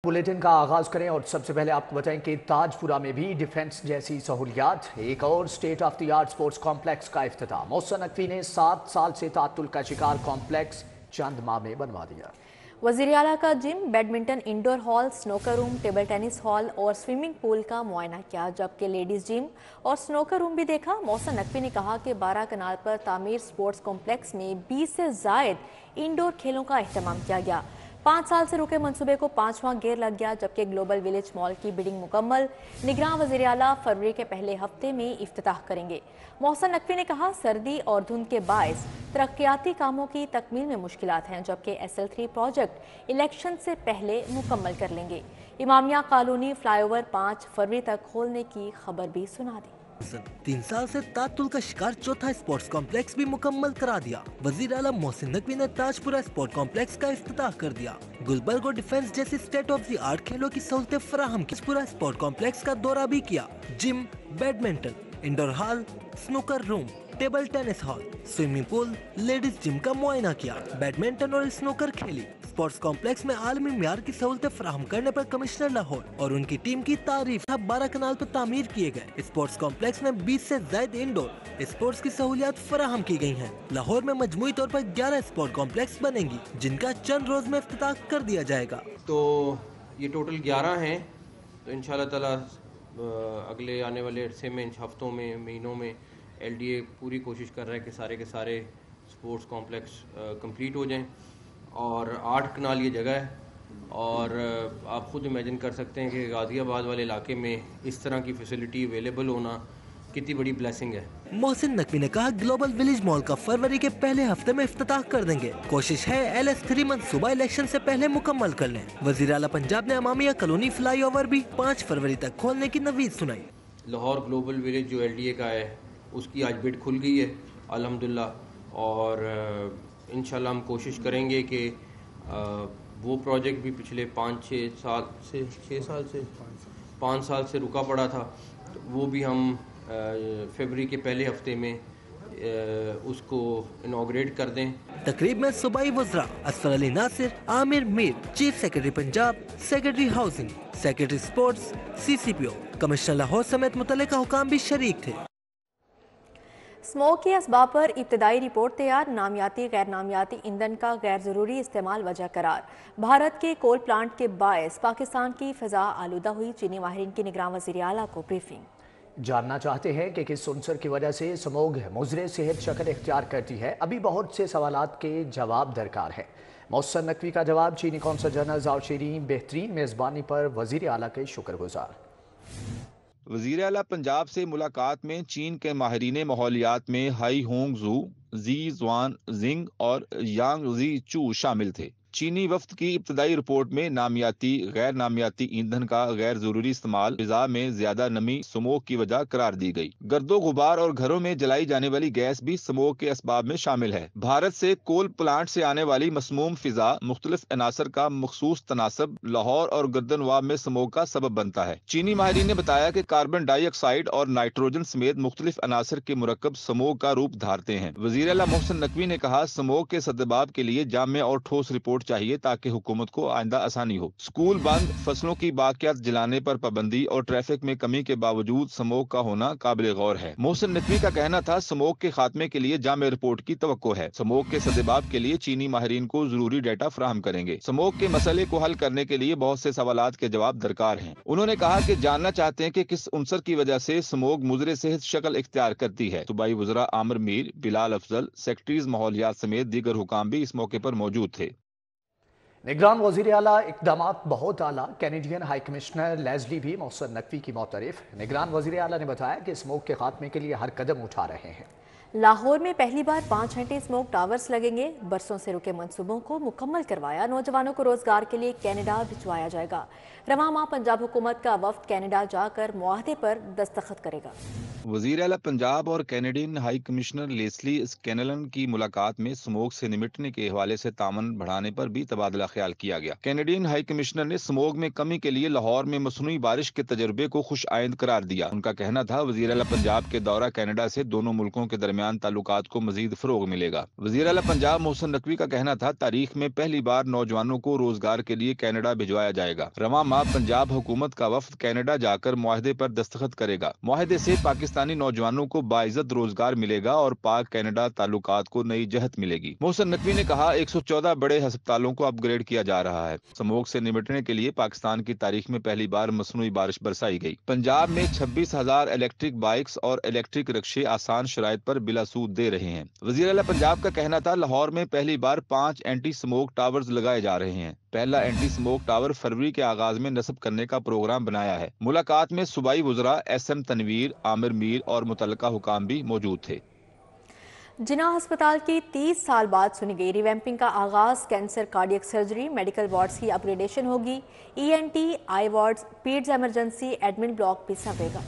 Bulletin का आगाज करें और सबसे पहले आपको बताएं कि ताजपुरा में भी डिफेंस जैसी सहूलियात, एक और state of the art sports complex का इफ्तिताह। मोहसिन नकवी ने 7 साल से तातुल का शिकार कॉम्प्लेक्स चंद माह में बनवा दिया। वज़ीर आला का gym, badminton indoor hall, snooker room, table tennis hall और स्विमिंग पूल का मुआयना किया, जबकि लेडीज जिम और स्नोकर रूम भी देखा। मोहसिन नकवी ने कहा कि 12 कनाल पर तामीर स्पोर्ट्स कॉम्प्लेक्स में 20 से ज़ायद इंडोर खेलों का अहतमाम किया गया। 5 साल से रुके मंसूबे को 5वां गेयर लग गया, जबकि ग्लोबल विलेज मॉल की बिल्डिंग मुकम्मल। निगरान वज़ीर आला फरवरी के पहले हफ्ते में इफ्तिताह करेंगे। मोहसिन नकवी ने कहा सर्दी और धुंध के बायस तरक्याती कामों की तकमील में मुश्किलात हैं, जबकि SL3 प्रोजेक्ट इलेक्शन से पहले मुकम्मल कर लेंगे। इमामिया कॉलोनी फ्लाईओवर 5 फरवरी तक खोलने की खबर भी सुना दी। 3 साल से तातुल का शिकार चौथा स्पोर्ट्स कॉम्प्लेक्स भी मुकम्मल करा दिया। वजीर आला मोहसिन नकवी ने ताजपुरा स्पोर्ट कॉम्प्लेक्स का इफ्तिताह कर दिया। गुलबर्ग और डिफेंस जैसी स्टेट ऑफ द आर्ट खेलों की सहूलतें फराहम की। पूरा स्पोर्ट कॉम्प्लेक्स का दौरा भी किया। Gym, badminton indoor hall, snooker room, table tennis hall, swimming pool, ladies gym का मुआयना किया। बैडमिंटन और स्नूकर खेली। स्पोर्ट्स कॉम्प्लेक्स में आलमी मियार की सहूलतें फराहम करने पर कमिश्नर लाहौर और उनकी टीम की तारीफ। 12 कनाल पर तामीर किए गए स्पोर्ट्स कॉम्प्लेक्स में 20 से ज्यादा इंडोर स्पोर्ट्स की सहूलियात फराहम की गई हैं। लाहौर में मजमूई तौर पर 11 स्पोर्ट कॉम्प्लेक्स बनेंगी, जिनका चंद रोज में इफ्तिताह कर दिया जाएगा। तो ये टोटल 11 हैं। तो इंशाल्लाह ताला अगले आने वाले अरसे में, हफ्तों में, महीनों में LDA पूरी कोशिश कर रहा है कि सारे के सारे स्पोर्ट्स कॉम्प्लेक्स कंप्लीट हो जाएं। और 8 कनाल ये जगह है, और आप खुद इमेजिन कर सकते हैं कि गाज़ियाबाद वाले इलाके में इस तरह की फैसिलिटी अवेलेबल होना कितनी बड़ी ब्लेसिंग है। मोहसिन नकवी ने कहा ग्लोबल विलेज मॉल का फरवरी के पहले हफ्ते में इफ्तिताह कर देंगे। कोशिश है LS3 मंसूबा इलेक्शन से पहले मुकम्मल कर लें। वज़ीर आला पंजाब ने अमामिया कॉलोनी फ्लाईओवर भी 5 फरवरी तक खोलने की नवीद सुनाई। लाहौर ग्लोबल विलेज जो LDA का है उसकी आज बिड खुल गई है अल्हम्दुलिल्लाह, और इंशाल्लाह हम कोशिश करेंगे कि वो प्रोजेक्ट भी पिछले 5 साल से रुका पड़ा था, तो वो भी हम फरवरी के पहले हफ्ते में उसको इनॉग्रेट कर दें। तकरीब में सूबाई वज़रा Asfar Ali Nasir, Amir Mir, chief secretary Punjab, secretary housing, secretary sports, CCPO, commissioner Lahore समेत मुतल्लिका हुकाम भी शरीक थे। स्मोक के असबाब पर इब्तदाई रिपोर्ट तैयार, नामियाती गैर नामियाती ईंधन का गैर ज़रूरी इस्तेमाल वजह करार। भारत के कोल प्लांट के बायस पाकिस्तान की फ़िज़ा आलूदा हुई, चीनी माहिरीन की निगरान वज़ीर आला को ब्रीफिंग। जानना चाहते हैं कि किस उनसर की वजह से स्मोग मुज़र सेहत शक्ल इख्तियार करती है? अभी बहुत से सवालात के जवाब दरकार है। मोहसिन नकवी का जवाब, चीनी कौंसल जनरल ज़ाओ शीरीन बेहतरीन मेज़बानी पर वज़ीर आला के शुक्रगुजार। वज़ीर आला पंजाब से मुलाकात में चीन के माहिरीन माहौलियात में हाई होंग जू, जी जुआन जिंग और यांग जी चू शामिल थे। चीनी वफ्द की इब्तदाई रिपोर्ट में नामियाती गैर नामियाती ईंधन का गैर जरूरी इस्तेमाल फिजा में ज्यादा नमी स्मोक की वजह करार दी गई। गर्दो गुबार और घरों में जलाई जाने वाली गैस भी स्मोक के असबाब में शामिल है। भारत से कोल प्लांट से आने वाली मसमूम फिजा मुख्तलिफ अनासर का मखसूस तनासब लाहौर और गर्दनवाब में स्मोक का सबब बनता है। चीनी माहिरीन ने बताया कि कार्बन डाइऑक्साइड और नाइट्रोजन समेत मुख्तलिफ अनासर के मुरक्कब स्मोक का रूप धारते हैं। वज़ीर आला मोहसिन नकवी ने कहा स्मोक के सद्दबाब के लिए जामे और ठोस रिपोर्ट चाहिए ताकि हुकूमत को आइंदा आसानी हो। स्कूल बंद, फसलों की बाकियात जलाने पर पाबंदी और ट्रैफिक में कमी के बावजूद स्मोक का होना काबिल गौर है। मोहसिन नकवी का कहना था स्मोक के खात्मे के लिए जामे रिपोर्ट की तवक्को है। स्मोक के सद्दबाब के लिए चीनी माहिरीन को जरूरी डाटा फराहम करेंगे। स्मोक के मसले को हल करने के लिए बहुत से सवालात के जवाब दरकार हैं। उन्होंने कहा कि जानना चाहते हैं कि किस उनसर की वजह से स्मोक मुज़र सेहत शक्ल इख्तियार करती है। सूबाई वज़रा आमिर मीर, बिलाल अफजल, सेक्रेटरीज माहौलियात समेत दीगर हुकाम भी इस मौके पर मौजूद थे। निगरान वज़ीर आला इक़दामात बहुत आला, कैनेडियन हाई कमिश्नर लेज़ली भी मोहसिन नकवी की मौतरफ। निगरान वज़ीर आला ने बताया कि स्मोक के खात्मे के लिए हर कदम उठा रहे हैं। लाहौर में पहली बार 5 एंटी स्मोक टावर्स लगेंगे। बरसों से रुके मंसूबों को मुकम्मल करवाया। नौजवानों को रोजगार के लिए कनाडा भिजवाया जाएगा। रवां माह पंजाब हुकूमत का वफ्द कनाडा जाकर मुआहदे पर दस्तखत करेगा। वजीर आला पंजाब और कैनेडियन हाई कमिश्नर लेस्ली स्कैनलन की मुलाकात में स्मोग से निपटने के हवाले से तामन बढ़ाने पर भी तबादला ख्याल किया गया। कैनेडियन हाई कमिश्नर ने स्मोग में कमी के लिए लाहौर में मसनूई बारिश के तजर्बे को खुश आइंद करार दिया। उनका कहना था वजीर आला पंजाब के दौरा कनाडा से दोनों मुल्कों के दरमियान ताल्लुकात को मजीद फरोग मिलेगा। वजीर आला पंजाब मोहसिन नकवी का कहना था तारीख में पहली बार नौजवानों को रोजगार के लिए कनाडा भिजवाया जाएगा। रवां माह पंजाब हुकूमत का वफ्द कनाडा जाकर मुआहदे पर दस्तखत करेगा। मुआहदे से पाकिस्तानी नौजवानों को बाइज्जत रोजगार मिलेगा और पाक कनाडा ताल्लुकात को नई जहत मिलेगी। मोहसिन नकवी ने कहा 114 बड़े अस्पतालों को अपग्रेड किया जा रहा है। स्मोग से निपटने के लिए पाकिस्तान की तारीख में पहली बार मसनूई बारिश बरसाई गई। पंजाब में 26,000 इलेक्ट्रिक बाइक्स और इलेक्ट्रिक रिक्शे आसान शराइत पर बिला सूद दे रहे हैं। वजीर आला पंजाब का कहना था लाहौर में पहली बार 5 एंटी स्मोक टावर्स लगाए जा रहे हैं। पहला एंटी स्मोक टावर फरवरी के आगाज में नस्ब करने का प्रोग्राम बनाया है। मुलाकात में सूबाई वुज़रा SM तनवीर, आमिर मीर और मुतल्लका हुकाम भी मौजूद थे। जिन्ना अस्पताल की 30 साल बाद सुनी गई रिवैम्पिंग का आगाज, cancer, cardiac surgery, medical wards की अपग्रेडेशन होगी। ENT, eye wards, peds emergency, admin block भी संभलेगा,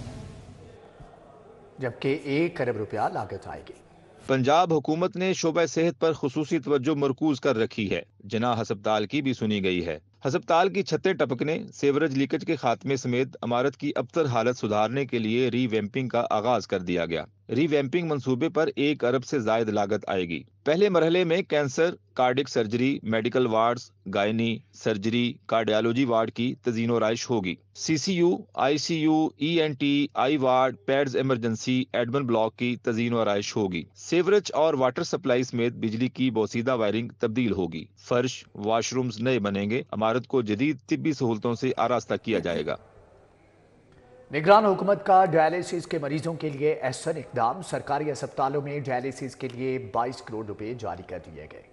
जबकि 1 अरब रुपया लागत आएगी। पंजाब हुकूमत ने शोबा सेहत पर खुसूसी तवज्जो मरकूज कर रखी है। जिन्ना अस्पताल की भी सुनी गई है। अस्पताल की छतें टपकने, सेवरेज लीकेज के खात्मे समेत इमारत की अबतर हालत सुधारने के लिए रीवैम्पिंग का आगाज कर दिया गया। रीवैम्पिंग मंसूबे पर 1 अरब से जायद लागत आएगी। पहले मरहले में cancer, cardiac surgery, medical wards, gynae, surgery, cardiology ward की तज़ीनो राइश होगी। CCU, ICU, ENT, eye ward, peds emergency, admin block की तज़ीनो राइश होगी। सेवरेज और वाटर सप्लाई समेत बिजली की बोसीदा वायरिंग तब्दील होगी। फर्श, वाशरूम्स नए बनेंगे। इमारत को जदीद तिब्बी सहूलतों से आरास्ता किया जाएगा। निगरान हुकूमत का डायलिसिस के मरीजों के लिए अहसन इकदाम। सरकारी अस्पतालों में डायलिसिस के लिए 22 करोड़ रुपए जारी कर दिए गए।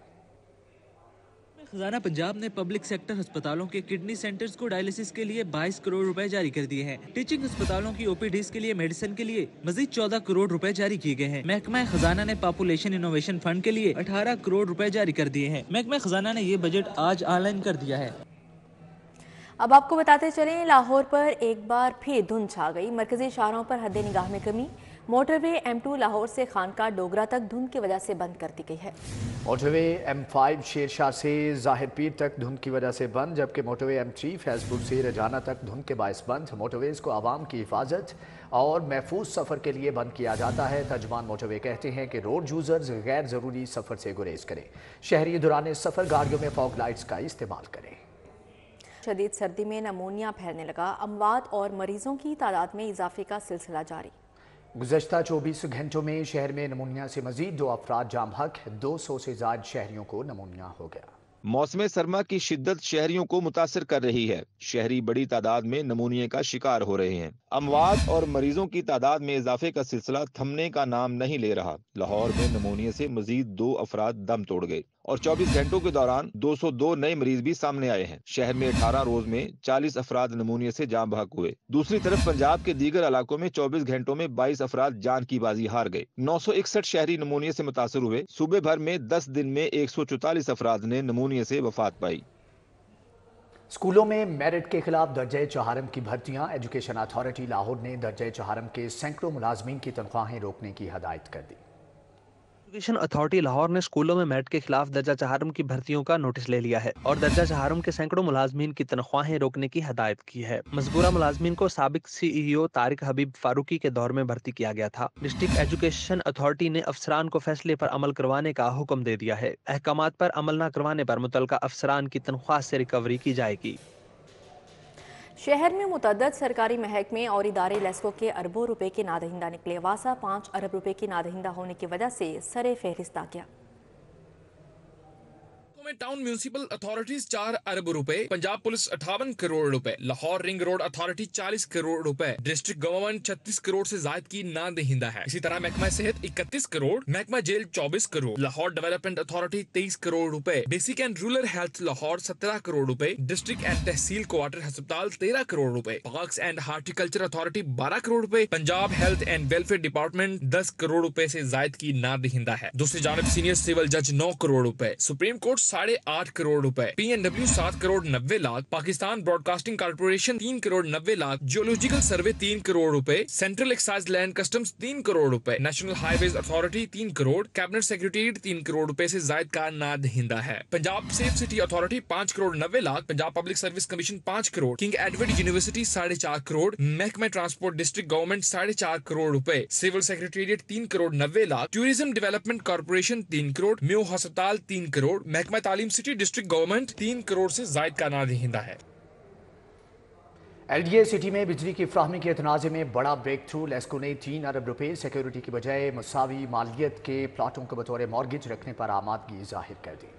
खजाना पंजाब ने पब्लिक सेक्टर अस्पतालों के किडनी सेंटर्स को डायलिसिस के लिए 22 करोड़ रुपए जारी कर दिए हैं। टीचिंग अस्पतालों की OPDs के लिए मेडिसिन के लिए मजीद 14 करोड़ रुपए जारी किए गए हैं। महकमा खजाना ने पॉपुलेशन इनोवेशन फंड के लिए 18 करोड़ रुपए जारी कर दिए हैं। महकमा खजाना ने ये बजट आज ऑनलाइन कर दिया है। अब आपको बताते चलें, लाहौर पर एक बार फिर धुंध छा गई। मरकजी शहरों पर हद निगाह में कमी। मोटरवे M2 लाहौर से खानका डोगरा तक धुंध की वजह से बंद कर दी गई है। मोटरवे M5 शेरशाह से जाहिर पीर तक धुंध की वजह से बंद, जबकि मोटरवे M3 फैजपुर से रजाना तक धुंध के बायस बंद। मोटरवेज को आवाम की हिफाजत और महफूज सफ़र के लिए बंद किया जाता है। तर्जुमान मोटरवे कहते हैं कि रोड यूजर्स गैर ज़रूरी सफ़र से गुरेज करें। शहरी दौरान सफ़र गाड़ियों में फॉग लाइट्स का इस्तेमाल करें। शदीद सर्दी में नमूनिया फैलने लगा। अमवात और मरीजों की तादाद में इजाफे का सिलसिला जारी। गुज़श्ता 24 घंटों में शहर में नमूनिया से मजीद 2 अफराद जाम हक। 200 से ज़ायद शहरियों को नमूनिया हो गया। मौसम सरमा की शिद्दत शहरियों को मुतासिर कर रही है। शहरी बड़ी तादाद में नमूनिया का शिकार हो रहे हैं। अमवात और मरीजों की तादाद में इजाफे का सिलसिला थमने का नाम नहीं ले रहा। लाहौर में नमूनिया से मजीद 2 अफराद दम तोड़ गए और 24 घंटों के दौरान 202 नए मरीज भी सामने आए हैं। शहर में 18 रोज में 40 अफराद नमूनिया से जाम बहक हुए। दूसरी तरफ पंजाब के दीगर इलाकों में 24 घंटों में 22 अफराद जान की बाजी हार गए। 961 शहरी नमूनिया से मुतासर हुए। सूबे भर में 10 दिन में 144 अफराद ने नमूनिया से वफात पाई। स्कूलों में मेरिट के खिलाफ दर्जे चहारम की भर्तियां। एजुकेशन अथॉरिटी लाहौर ने दर्जे चहारम के सैकड़ों मुलाजमीन की तनख्वाहें रोकने की हदायत कर दी। एजुकेशन अथॉरिटी लाहौर ने स्कूलों में मेरिट के खिलाफ दर्जा चहारम की भर्तियों का नोटिस ले लिया है और दर्जा चहारम के सैकड़ों मुलाजमीन की तनख्वाहें रोकने की हदायत की है। मजबूरा मुलाजमीन को साबिक CEO तारिक हबीब फारूकी के दौर में भर्ती किया गया था। डिस्ट्रिक्ट एजुकेशन अथॉरिटी ने अफसरान को फैसले पर अमल करवाने का हुक्म दे दिया है। अहकामात पर अमल न करवाने पर मुतल्लिका अफसरान की तनख्वाह से रिकवरी की जाएगी। शहर में मुतअद्दिद सरकारी महकमे और इदारे लेस्को के अरबों रुपए के नादहिंदा निकले। वासा 5 अरब रुपए की नादहिंदा होने की वजह से सरे फहरिस्त आ गया। टाउन म्यूनिसिपल अथॉरिटीज 4 अरब रुपए, पंजाब पुलिस 58 करोड़ रुपए, Lahore ring road authority 40 crore रुपए, डिस्ट्रिक्ट गवर्नमेंट 36 करोड़ से जायद की नादहिंदा है। इसी तरह महकमा सेहत 31 करोड़, महकमा जेल 24 करोड़, लाहौर डेवलपमेंट अथॉरिटी 23 करोड़ रुपए, basic and rural health Lahore 17 crore रुपए, डिस्ट्रिक्ट एंड तहसील क्वार्टर अस्पताल 13 करोड़ रुपए, parks and horticulture authority 12 crore रुपए, Punjab health and welfare department 10 crore रुपए से जायद की नादहिंदा है। दूसरी जानब सीनियर सिविल जज 9 करोड़ रुपए, सुप्रीम कोर्ट 8.5 करोड़ रुपए, PNW 7 crore 90 lakh, Pakistan broadcasting corporation 3 crore 90 lakh, geological survey 3 crore रुपए, central excise and customs 3 crore रुपए, national highways authority 3 crore, cabinet secretariat 3 crore रुपए से जायद का ना दहिंदा है। Punjab safe city authority 5 crore 90 lakh, Punjab public service commission 5 crore, King Edward university 4.5 crore, महकमा ट्रांसपोर्ट डिस्ट्रिक्ट गवर्नमेंट 4.5 करोड़ रुपए, civil secretariat 3 crore 90 lakh, tourism development corporation 3 crore, mu अस्पताल 3 करोड़, महकमा तालीम सिटी डिस्ट्रिक्ट गवर्नमेंट 3 करोड़ से जायद का ना दहिंदा है। LDA सिटी में बिजली की फ्राहमी के तनाज़े में बड़ा ब्रेक थ्रू। लेस्को ने 3 अरब रुपए सिक्योरिटी की बजाय मुसावी मालियत के प्लाटों को बतौर मॉर्गेज रखने पर आमादगी जाहिर कर दी।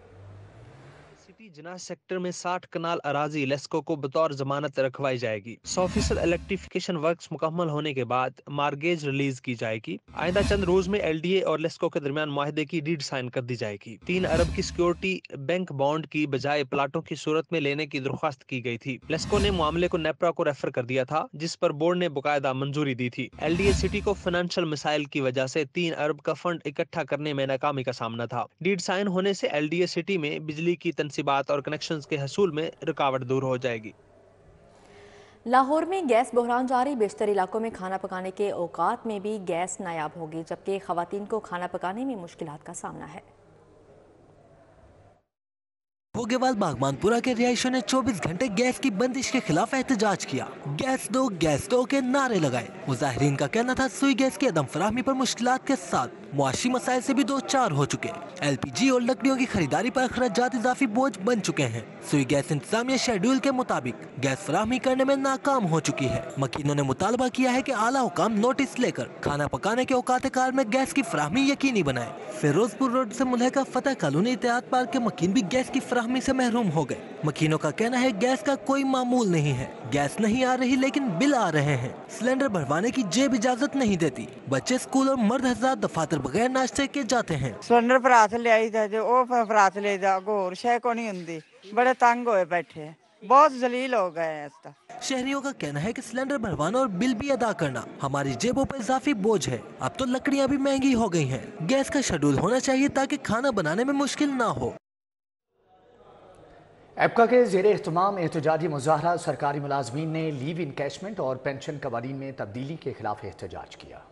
सिटी जिना सेक्टर में 60 कनाल अराजी लेस्को को बतौर जमानत रखवाई जाएगी। 100% इलेक्ट्रिफिकेशन वर्क्स मुकम्मल होने के बाद मार्गेज रिलीज की जाएगी। आइंदा चंद रोज में LDA और लेस्को के दरमियान मुआहदे की डीड साइन कर दी जाएगी। 3 अरब की सिक्योरिटी बैंक बॉन्ड की बजाय प्लाटों की सूरत में लेने की दरख्वास्त की गई थी। लेस्को ने मामले को नेपरा को रेफर कर दिया था, जिस पर बोर्ड ने बाकायदा मंजूरी दी थी। LDA सिटी को फाइनेंशियल मिसाइल की वजह से 3 अरब का फंड इकट्ठा करने में नाकामी का सामना था। डीड साइन होने से LDA सिटी में बिजली की तनसीबात और कनेक्शंस के हसूल में रुकावट दूर हो जाएगी। लाहौर में गैस बहरान जारी, बेशतर इलाकों में खाना पकाने के औकात में भी गैस नायाब होगी, जबकि खवातीन को खाना पकाने में मुश्किलात का सामना है। भोगेवाल बागमानपुरा के रिहायशियों ने 24 घंटे गैस की बंदिश के खिलाफ एहतजाज किया। गैस दो के नारे लगाए। मुजाहिरीन का कहना था सुई गैस की अदम फराहमी पर मुश्किलात के साथ मुआशी मसाइल से भी 2-4 हो चुके। LPG और लकड़ियों की खरीदारी पर अखराजात इजाफी बोझ बन चुके हैं। सुई गैस इंतजामिया शेड्यूल के मुताबिक गैस फराहमी करने में नाकाम हो चुकी है। मकीनों ने मुतालबा किया है कि आला हुकाम नोटिस लेकर खाना पकाने के औकात कार में गैस की फराहमी यकीनी बनाए। फिरोजपुर रोड से मुल्हका फतेह कॉलोनी इत्तेहाद पार्क के मकीन भी गैस की फराहमी से महरूम हो गए। मकीनों का कहना है गैस का कोई मामूल नहीं है, गैस नहीं आ रही लेकिन बिल आ रहे हैं। सिलेंडर भरवाने की जेब इजाजत नहीं देती। बच्चे स्कूल और मर्द हज़रात दफातर बगैर नाश्ते के जाते हैं। सिलेंडर भरा ले आईदा जो ओ भरा ले दा होर शय को नहीं हुंदी। बड़े तंग होए बैठे हैं, बहुत जलील हो गए हैं। शहरियों का कहना है कि सिलेंडर भरवाना और बिल भी अदा करना हमारी जेबों पर इजाफी बोझ है। अब तो लकड़ियां भी महंगी हो गई हैं। गैस का शेड्यूल होना चाहिए ताकि खाना बनाने में मुश्किल ना हो। एप्का के ज़ेरे एहतमाम एहतजाजी मुजाहरा, सरकारी मुलाजमीन ने लीव इनकैशमेंट और पेंशन कवानीन में तब्दीली के खिलाफ एहतजाज किया।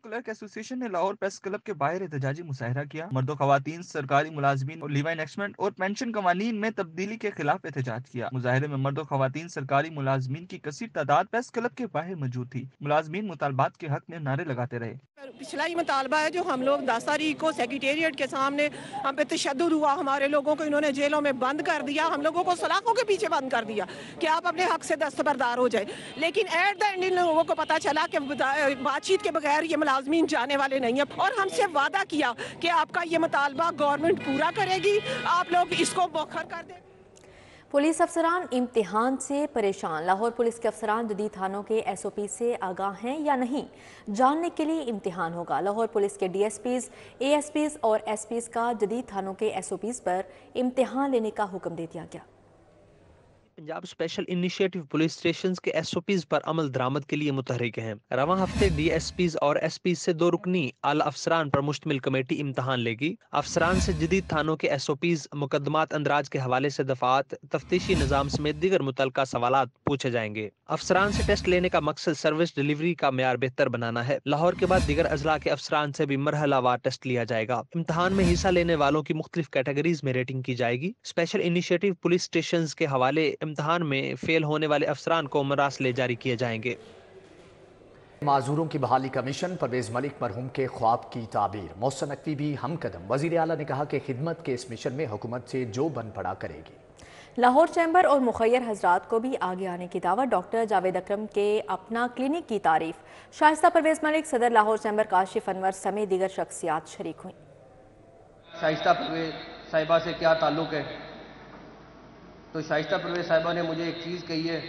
क्लर्क एसोसिएशन ने लाहौर प्रेस क्लब के बाहर एहतजाजी मुजाहरा किया। मर्दों खवातीन सरकारी मुलाजमीन और लीव इनकैशमेंट और पेंशन कवानीन में तब्दीली के खिलाफ एहतजाज किया। मुजाहरे में मर्दों खवातीन सरकारी मुलाजमीन की कसीर तादाद प्रेस क्लब के बाहर मौजूद थी। मुलाजमीन मुतालबात के हक में नारे लगाते रहे। पिछला ही मुतालबा है जो हम लोग 10 तारीख को सेक्रेटेरिएट के सामने हम पे तशद्दुद हुआ, हमारे लोगों को इन्होंने जेलों में बंद कर दिया, हम लोगों को सलाखों के पीछे बंद कर दिया कि आप अपने हक से दस्तबरदार हो जाए। लेकिन एट द एंड इन लोगों को पता चला कि बातचीत के बगैर ये मुलाजमीन जाने वाले नहीं है और हमसे वादा किया कि आपका ये मुतालबा गवर्नमेंट पूरा करेगी, आप लोग इसको मौखर कर दें। पुलिस अफसरान इम्तिहान से परेशान। लाहौर पुलिस के अफसरान जदीद थानों के SOP से आगाह हैं या नहीं, जानने के लिए इम्तिहान होगा। लाहौर पुलिस के DSPs, ASPs और SPs का जदीद थानों के SOPs पर इम्तिहान लेने का हुक्म दे दिया गया। Punjab special initiative police stations के SOPs पर अमल दरामद के लिए मुतहरिक हैं। रवां हफ्ते DSPs और SPs से 2 रुकनी आला अफसरान पर मुश्तमिल कमेटी इम्तहान लेगी। अफसरान से जदीद थानों के SOPs, मुकदमात अंदराज के हवाले से दफात, तफ्तीशी निज़ाम समेत दीगर मुतल्लका सवालात पूछे जाएंगे। अफसरान से टेस्ट लेने का मकसद सर्विस डिलीवरी का मेयार बेहतर बनाना है। लाहौर के बाद दीगर अजला के अफसरान से भी मरहलावार टेस्ट लिया जाएगा। इम्तहान में हिस्सा लेने वालों की मुख्तलिफ कैटेगरीज में रेटिंग की जाएगी। स्पेशल इनिशिएटिव पुलिस स्टेशन के हवाले इम्तहान में फेल होने वाले अफसरान को मरासले जारी किए जाएंगे। माजूरों की बहाली कमीशन, परवेज मलिक मरहूम के ख्वाब की ताबीर। मोहसिन नकवी भी हम कदम। वजीर आला ने कहा कि खिदमत के इस मिशन में हुकूमत से जो बन पड़ा करेगी। लाहौर चैम्बर और मुखैर हजरात को भी आगे आने की दावत। डॉक्टर जावेद अकरम के अपना क्लिनिक की तारीफ। शाइस्ता परवेज मलिक, सदर लाहौर चैम्बर काशिफ अनवर समेत दीगर शख्सियात शरीक हुई। शाइस्ता परवेज साहिबा से क्या ताल्लुक़ है? तो शाइस्ता परवेज साहिबा ने मुझे एक चीज़ कही है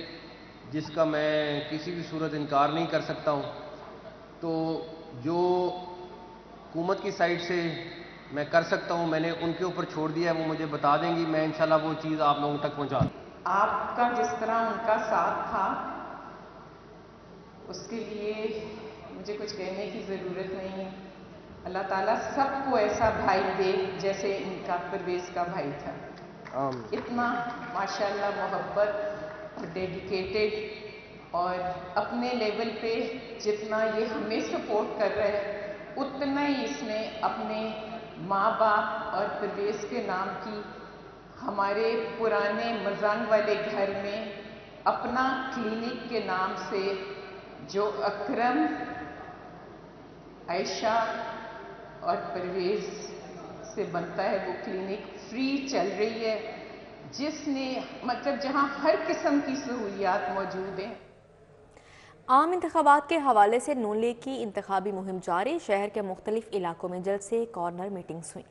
जिसका मैं किसी भी सूरत इनकार नहीं कर सकता हूँ। तो जो हुकूमत की साइड से मैं कर सकता हूँ मैंने उनके ऊपर छोड़ दिया है, वो मुझे बता देंगी, मैं इंशाल्लाह वो चीज़ आप लोगों तक पहुँचा दूँ। आपका जिस तरह उनका साथ था उसके लिए मुझे कुछ कहने की ज़रूरत नहीं है। अल्लाह ताला सबको ऐसा भाई दे जैसे इनका परवेज़ का भाई था। इतना माशाल्लाह मोहब्बत और डेडिकेटेड और अपने लेवल पे जितना ये हमें सपोर्ट कर रहे हैं उतना ही इसने अपने माँ बाप और परवेज़ के नाम की हमारे पुराने मजांग वाले घर में अपना क्लिनिक के नाम से जो अकरम, आयशा और परवेज़ से बनता है वो क्लिनिक फ्री चल रही है, जिसने मतलब जहां हर किस्म की सहूलियात मौजूद हैं। आम इंतखाबात के हवाले से नून लीग की इंतखाबी मुहिम जारी। शहर के मुख्तलिफ इलाकों में जल्द से कॉर्नर मीटिंग्स हुई।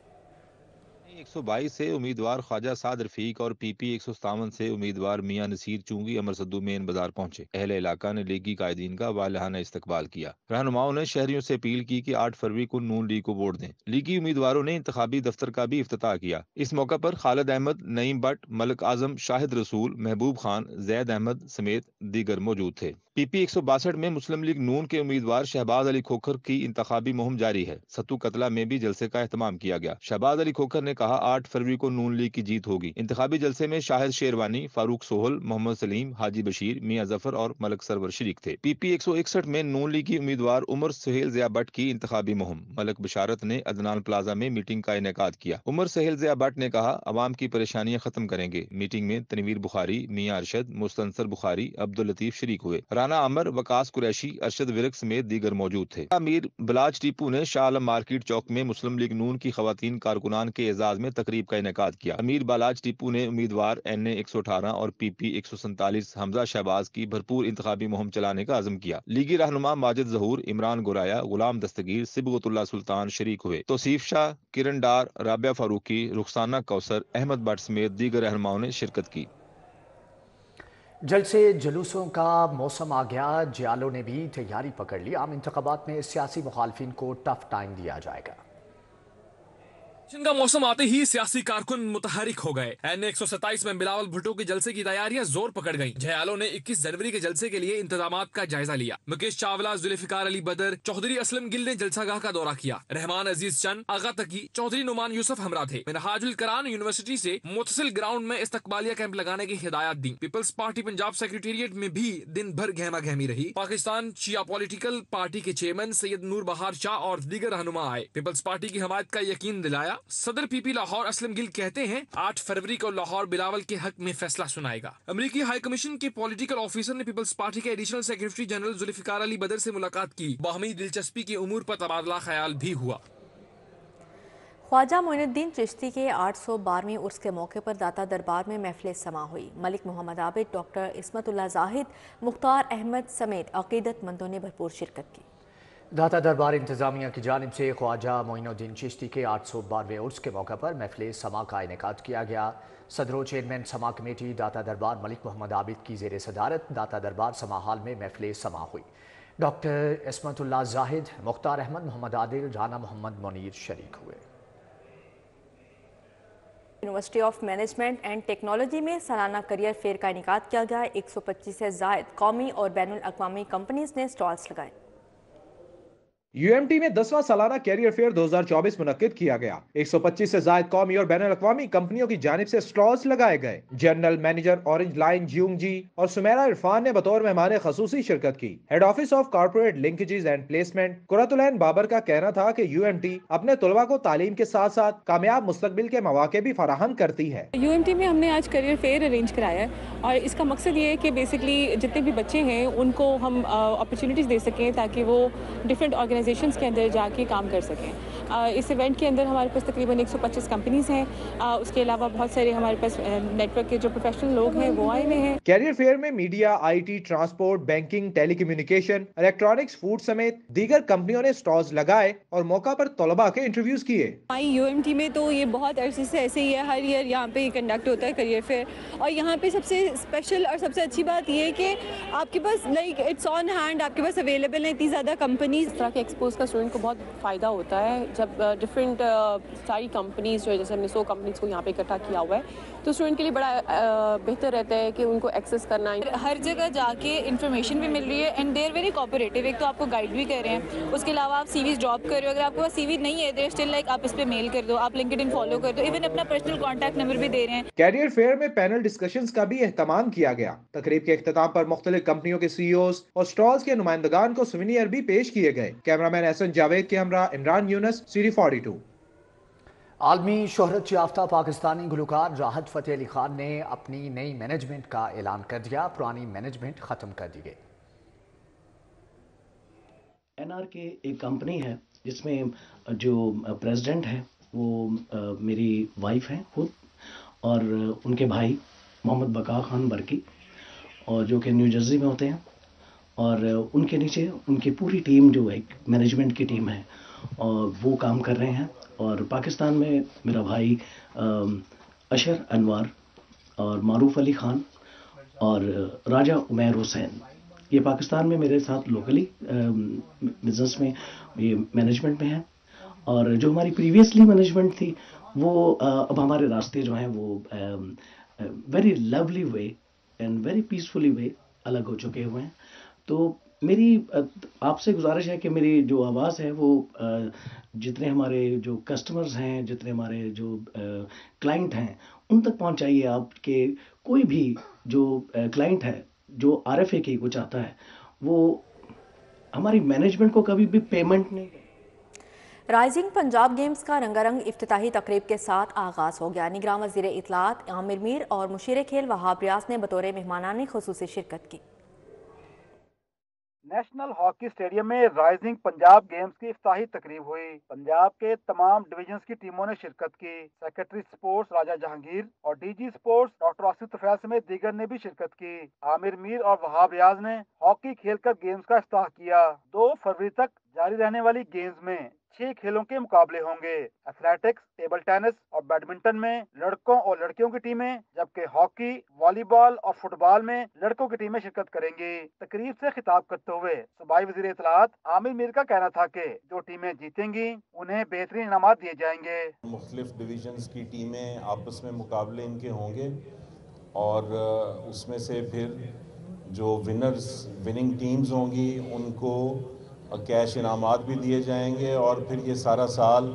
122 से उम्मीदवार ख्वाजा साद रफीक और PP 157 से उम्मीदवार मियां नसीर चूंगी अमर सद्दू मेन बाजार पहुंचे। अहले इलाका ने लीगी कायदीन का वालहाना इस्तकबाल किया। रहनुमाओं ने शहरियों से अपील की कि 8 फरवरी को नून लीग को वोट दें। लीगी उम्मीदवारों ने इंतखाबी दफ्तर का भी इफ्तिताह किया। इस मौका पर खालिद अहमद, नईम बट, मलिक आजम, शाहिद रसूल, महबूब खान, जैद अहमद समेत दीगर मौजूद थे। PP 162 में मुस्लिम लीग नून के उम्मीदवार शहबाज अली खोखर की इंतखाबी मुहिम जारी है। सत्तू कतला में भी जलसे का एहतमाम किया गया। शहबाज अली खोखर ने कहा 8 फरवरी को नून लीग की जीत होगी। इंतखाबी जलसे में शाहिद शेरवानी, फारूक सोहल, मोहम्मद सलीम, हाजी बशीर, मियां जफर और मलक सरवर शरीक थे। PP 161 में नून लीग की उम्मीदवार उमर सुहेल ज़िया बट की इंतखाबी मुहिम। मलक बशारत ने अदनान प्लाजा में मीटिंग का इनेकाद किया। उमर सुहेल ज़िया बट ने कहा अवाम की परेशानियां खत्म करेंगे। मीटिंग में तनवीर बुखारी, मियां अरशद, मुस्तनसर बुखारी, अब्दुल लतीफ शरीक हुए। राना अमर, वकास कुरैशी, अरशद विरक समेत दीगर मौजूद थे। अमीर बलाज टीपू ने शाह आलम मार्केट चौक में मुस्लिम लीग नून की खवातीन कारकुनान के एजाज में तकरीब का इनेकाद किया। अमीर बालाज टीपू ने उम्मीदवार NA 118 और PP 147 हमजा शहबाज की भरपूर इंतखाबी मुहिम चलाने का अज़म किया। लीगी रहनुमा माजिद जहूर, इमरान गोराया, गुलाम दस्तगीर, सिबगतुल्लाह सुल्तान शरीक हुए। तौसीफ शाह, किरण डार, राबिया फारूकी, रुखसाना कौसर, अहमद भट्ट समेत दीगर रहनुमाओं ने शिरकत की। जल्द से जुलूसों का मौसम आ गया। जियालों ने भी तैयारी पकड़ ली। आम इंतखाबात में सियासी मुखालफिन को टफ टाइम दिया जाएगा। का मौसम आते ही सियासी कारकुन मुतहरिक हो गए। NA 127 में बिलावल भुट्टो के जलसे की तैयारियां जोर पकड़ गईं। जयालों ने 21 जनवरी के जलसे के लिए इंतजामात का जायजा लिया। मुकेश चावला, जुल्फिकार अली बदर, चौधरी असलम गिल ने जलसागाह का दौरा किया। रहमान अजीज चंद, आगा तकी, चौधरी नुमान यूसुफ हमरा थे। मिनहाजुल करान यूनिवर्सिटी से मुतसिल ग्राउंड में इस्तकबालिया कैंप लगाने की हिदायत दी। पीपल्स पार्टी पंजाब सेक्रेटेरिएट में भी दिन भर गहमा गहमी रही। पाकिस्तान शिया पॉलिटिकल पार्टी के चेयरमैन सैयद नूर बहार शाह और दीगर रहनुमा आए। पीपल्स पार्टी की हमायत का यकीन दिलाया। सदर PP लाहौर असलम गिल कहते हैं 8 फरवरी को लाहौर बिलावल के हक में फैसला सुनाएगा। अमेरिकी हाई कमीशन के पॉलिटिकल ऑफिसर ने पीपल्स पार्टी के additional secretary general Zulfikar Ali Badar से मुलाकात की। बाहमी दिलचस्पी के उमूर पर तबादला ख्याल भी हुआ। ख्वाजा मोइनुद्दीन चिश्ती के 812वें उर्स के मौके पर दाता दरबार में महफिल समा हुई। मलिक मोहम्मद आबिद, डॉक्टर इस्मतुल्लाह जाहिद, मुख्तार अहमद समेत अकीदतमंदों ने भरपूर शिरकत की। दाता दरबार इंतजामिया की जानिब से ख्वाजा मोइनुद्दीन चिश्ती के 812वें उर्स के मौके पर महफिल समा का इनेकाद किया गया। सदर चेयरमैन समा कमेटी दाता दरबार मलिक मोहम्मद आबिद की ज़ेर सदारत दाता दरबार समा हाल में महफिल समा हुई। डॉक्टर इस्मतुल्लाह जाहिद, मुख्तार अहमद, मोहम्मद आदिल, राना मोहम्मद मुनीर शरीक हुए। University of management and technology में सालाना करियर फेयर का इनेकाद किया गया। 125 से ज़ायद कौमी और बैनुल अक़वामी कंपनीज ने स्टॉल्स लगाए। UMT में 10वां सालाना कैरियर फेयर 2024 मुनक्किद किया गया। 125 से ज्यादा कौमी और बैनुल अक़वामी कंपनियों की जानिब से स्टॉल्स लगाए गए। General manager orange line Jiongji और सुमेरा इरफान ने बतौर मेहमान खसूसी शिरकत की। Head office of corporate linkages and placement Qurratulain Babar का कहना था कि UMT अपने तलबा को तालीम के साथ साथ कामयाब मुस्तकबिल के मौके भी फराहम करती है। UMT में हमने आज करियर फेयर अरेंज कराया है और इसका मकसद ये है कि बेसिकली जितने भी बच्चे हैं उनको हम अपॉर्चुनिटीज दे सकें ताकि वो डिफरेंट ऑर्गेनाइजेशंस के अंदर जाके काम कर सकें। इस इवेंट के अंदर हमारे पास तकरीबन 125 कंपनीज हैं। उसके अलावा बहुत सारे हमारे पास नेटवर्क के जो प्रोफेशनल लोग हैं वो आए हुए हैं। कैरियर फेयर में media, IT, transport, banking, telecommunication, electronics, food समेत दीगर कंपनियों ने स्टॉल्स लगाए और मौका पर तलबा के इंटरव्यूज किए। UMT में तो ये बहुत अरसे से ऐसे ही है, हर ईयर यहाँ पे कंडक्ट होता है करियर फेयर और यहाँ पे सबसे स्पेशल और सबसे अच्छी बात ये है कि आपके पास लाइक इट्स ऑन हैंड, आपके पास अवेलेबल है इतनी ज़्यादा कंपनीज। इस तरह के सपोज का स्टूडेंट को बहुत फ़ायदा होता है जब डिफरेंट सारी कंपनीज़ जो है, जैसे हमने 100 कंपनीज़ को यहाँ पे इकट्ठा किया हुआ है, तो स्टूडेंट के लिए बड़ा बेहतर रहता है कि उनको एक्सेस करना, हर जगह जाके इन्फॉर्मेशन भी मिल रही है and they are very cooperative. एक तो आपको गाइड भी कर रहे हैं, उसके अलावा आप सीवीज ड्रॉप कर रहे हो, अगर आपके पास सीवी नहीं है देयर स्टिल लाइक आप इस पे मेल कर दो, आप लिंक्डइन फॉलो कर दो, इवन अपना पर्सनल कॉन्टैक्ट नंबर भी दे रहे हैं। कैरियर फेयर में पैनल डिस्कशंस का भी एहतमाम किया गया। तकरीब के इख्तिताम पर मुख्तलिफ कंपनियों के सीईओज और स्टॉल्स के नुमाइंदगान को सुवेनियर भी पेश किए गए। कैमरामैन एहसन जावेद के हमरा इमरान यूनस, सीरी 42। आलमी शोहरत याफ्ता पाकिस्तानी गुलकार राहत फ़तेह अली खान ने अपनी नई मैनेजमेंट का ऐलान कर दिया। पुरानी मैनेजमेंट ख़त्म कर दी गई। NRK एक कंपनी है जिसमें जो प्रेसिडेंट है वो मेरी वाइफ हैं खुद, और उनके भाई मोहम्मद बका खान बरकी, और जो कि न्यू जर्सी में होते हैं, और उनके नीचे उनकी पूरी टीम जो एक मैनेजमेंट की टीम है और वो काम कर रहे हैं। और पाकिस्तान में मेरा भाई अशर अनवर और मारूफ अली खान और राजा उमैर हुसैन, ये पाकिस्तान में मेरे साथ लोकली बिजनेस में ये मैनेजमेंट में हैं। और जो हमारी प्रीवियसली मैनेजमेंट थी वो अब हमारे रास्ते जो हैं वो very lovely way and very peacefully way अलग हो चुके हुए हैं। तो मेरी आपसे गुजारिश है कि मेरी जो आवाज़ है वो जितने हमारे जो कस्टमर्स हैं, जितने हमारे जो क्लाइंट हैं, उन तक पहुंचाइए आप कि कोई भी जो क्लाइंट है जो RFA को चाहता है वो हमारी मैनेजमेंट को कभी भी पेमेंट नहीं। राइजिंग पंजाब गेम्स का रंगारंग इफ्तिताही तकरीब के साथ आगाज़ हो गया। निगरान वज़ीर इत्तलात आमिर मीर और मुशीर खेल वहाब रियाज ने बतौर मेहमानान खुसूसी शिरकत की। नेशनल हॉकी स्टेडियम में राइजिंग पंजाब गेम्स की इफ्तिताही तकरीब हुई। पंजाब के तमाम डिवीजन्स की टीमों ने शिरकत की। सेक्रेटरी स्पोर्ट्स राजा जहांगीर और DG sports doctor Asif Tufail समेत दीगर ने भी शिरकत की। आमिर मीर और वहाब रियाज ने हॉकी खेलकर गेम्स का इफ्तिताह किया। 2 फरवरी तक जारी रहने वाली गेम्स में 6 खेलों के मुकाबले होंगे। एथलेटिक्स, टेबल टेनिस और बैडमिंटन में लड़कों और लड़कियों की टीमें, जबकि हॉकी, वॉलीबॉल और फुटबॉल में लड़कों की टीमें शिरकत करेंगी। तकरीब से खिताब करते हुए सूबाई वज़ीर इत्तलात आमिर मीर का कहना था कि जो टीमें जीतेंगी उन्हें बेहतरीन इनामात दिए जाएंगे। मुख्तलिफ डिवीजन्स की टीमें आपस में मुकाबले इनके होंगे और उसमें से फिर जो विनिंग टीम्स होंगी उनको कैश इनामात भी दिए जाएंगे। और फिर ये सारा साल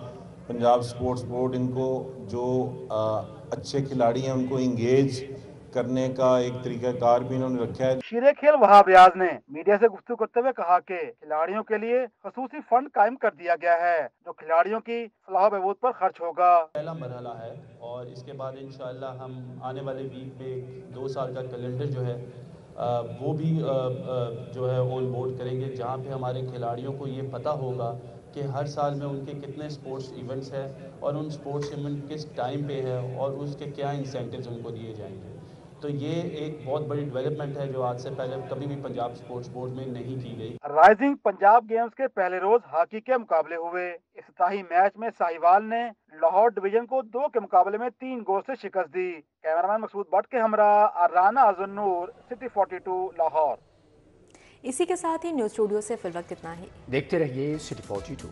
पंजाब स्पोर्ट्स बोर्ड इनको जो अच्छे खिलाड़ी हैं उनको इंगेज करने का एक तरीकाकार भी इन्होंने रखा है। मुशीर खेल वहाब रियाज ने मीडिया से गुफ्तगू करते हुए कहा कि खिलाड़ियों के लिए खसूसी फंड कायम कर दिया गया है जो खिलाड़ियों की सलाह बहबूद पर खर्च होगा। पहला मरहला है और इसके बाद इंशाअल्लाह हम आने वाले वीक में 2 साल का कैलेंडर जो है वो भी जो है ऑन बोर्ड करेंगे, जहाँ पे हमारे खिलाड़ियों को ये पता होगा कि हर साल में उनके कितने स्पोर्ट्स इवेंट्स हैं और उन स्पोर्ट्स इवेंट किस टाइम पे है और उसके क्या इंसेंटिव्स उनको दिए जाएंगे। तो ये एक बहुत बड़ी डेवलपमेंट है जो आज से पहले कभी भी पंजाब स्पोर्ट्स बोर्ड में नहीं की गई। राइजिंग पंजाब गेम्स के पहले रोज हॉकी के मुकाबले हुए। इफ्तिताही मैच में साहिवाल ने लाहौर डिवीजन को 2 के मुकाबले में 3 गोल से शिकस्त दी। कैमरामैन मकसूद भट्ट के हमरा राना अज़ुन्नूर, सिटी 42 लाहौर। इसी के साथ ही न्यूज़ स्टूडियो से फिल वक्त इतना ही। देखते रहिए सिटी 42।